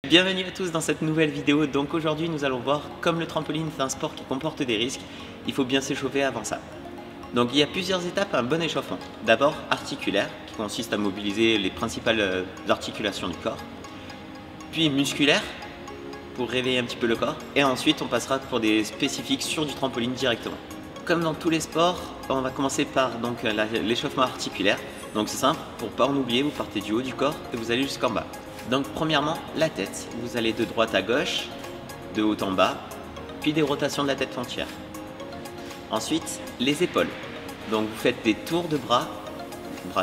Bienvenue à tous dans cette nouvelle vidéo. Donc aujourd'hui nous allons voir, comme le trampoline c'est un sport qui comporte des risques, il faut bien s'échauffer avant ça. Donc il y a plusieurs étapes à un bon échauffement. D'abord articulaire, qui consiste à mobiliser les principales articulations du corps. Puis musculaire, pour réveiller un petit peu le corps. Et ensuite on passera pour des spécifiques sur du trampoline directement. Comme dans tous les sports, on va commencer par l'échauffement articulaire. Donc c'est simple, pour ne pas en oublier, vous partez du haut du corps et vous allez jusqu'en bas. Donc premièrement, la tête. Vous allez de droite à gauche, de haut en bas, puis des rotations de la tête entière. Ensuite, les épaules. Donc vous faites des tours de bras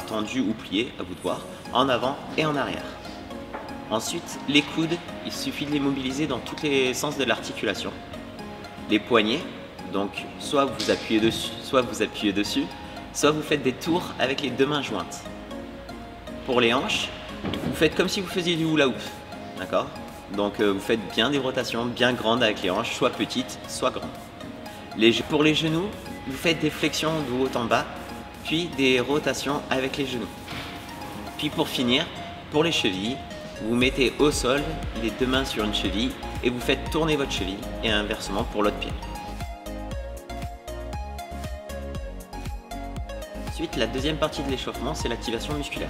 tendus ou pliés, à vous de voir, en avant et en arrière. Ensuite, les coudes, il suffit de les mobiliser dans tous les sens de l'articulation. Les poignets, donc soit vous appuyez dessus, soit vous faites des tours avec les deux mains jointes. Pour les hanches, vous faites comme si vous faisiez du hula hoop, d'accord? Donc vous faites bien des rotations bien grandes avec les hanches, soit petites, soit grandes. Pour les genoux, vous faites des flexions de haut en bas, puis des rotations avec les genoux. Puis pour finir, pour les chevilles, vous mettez au sol les deux mains sur une cheville et vous faites tourner votre cheville et inversement pour l'autre pied. Ensuite, la deuxième partie de l'échauffement, c'est l'activation musculaire.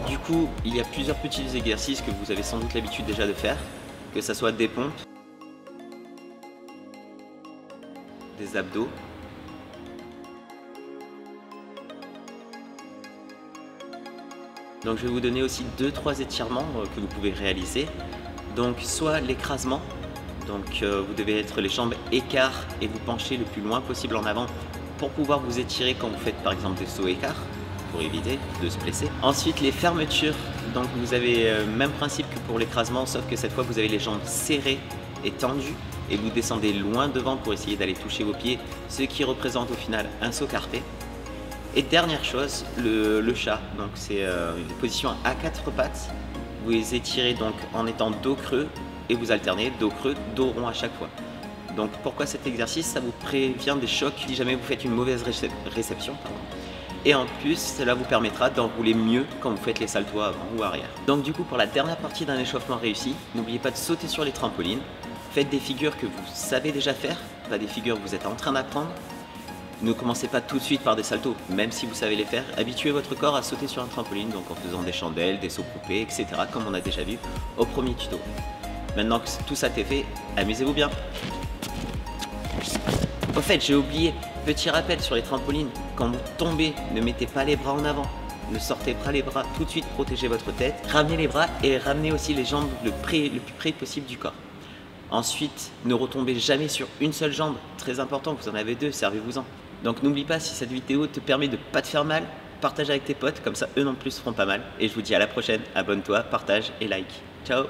Du coup, il y a plusieurs petits exercices que vous avez sans doute l'habitude déjà de faire, que ce soit des pompes, des abdos, donc je vais vous donner aussi 2-3 étirements que vous pouvez réaliser. Donc soit l'écrasement, donc vous devez être les jambes écart et vous pencher le plus loin possible en avant pour pouvoir vous étirer quand vous faites par exemple des sauts écarts, pour éviter de se blesser. Ensuite les fermetures, donc vous avez le même principe que pour l'écrasement, sauf que cette fois vous avez les jambes serrées et tendues et vous descendez loin devant pour essayer d'aller toucher vos pieds, ce qui représente au final un saut carpé. Et dernière chose, le chat, donc c'est une position à 4 pattes, vous les étirez donc en étant dos creux et vous alternez dos creux, dos rond à chaque fois. Donc pourquoi cet exercice? Ça vous prévient des chocs si jamais vous faites une mauvaise réception. Et en plus, cela vous permettra d'enrouler mieux quand vous faites les saltos avant ou arrière. Donc du coup, pour la dernière partie d'un échauffement réussi, n'oubliez pas de sauter sur les trampolines. Faites des figures que vous savez déjà faire, pas des figures que vous êtes en train d'apprendre. Ne commencez pas tout de suite par des saltos, même si vous savez les faire. Habituez votre corps à sauter sur un trampoline, donc en faisant des chandelles, des sauts coupés, etc. comme on a déjà vu au premier tuto. Maintenant que tout ça t'est fait, amusez-vous bien. Au fait, j'ai oublié, petit rappel sur les trampolines, quand vous tombez, ne mettez pas les bras en avant, ne sortez pas les bras, tout de suite protégez votre tête, ramenez les bras et ramenez aussi les jambes le plus près possible du corps. Ensuite, ne retombez jamais sur une seule jambe, très important, vous en avez deux, servez-vous-en. Donc n'oublie pas, si cette vidéo te permet de ne pas te faire mal, partage avec tes potes, comme ça eux non plus se feront pas mal. Et je vous dis à la prochaine, abonne-toi, partage et like. Ciao!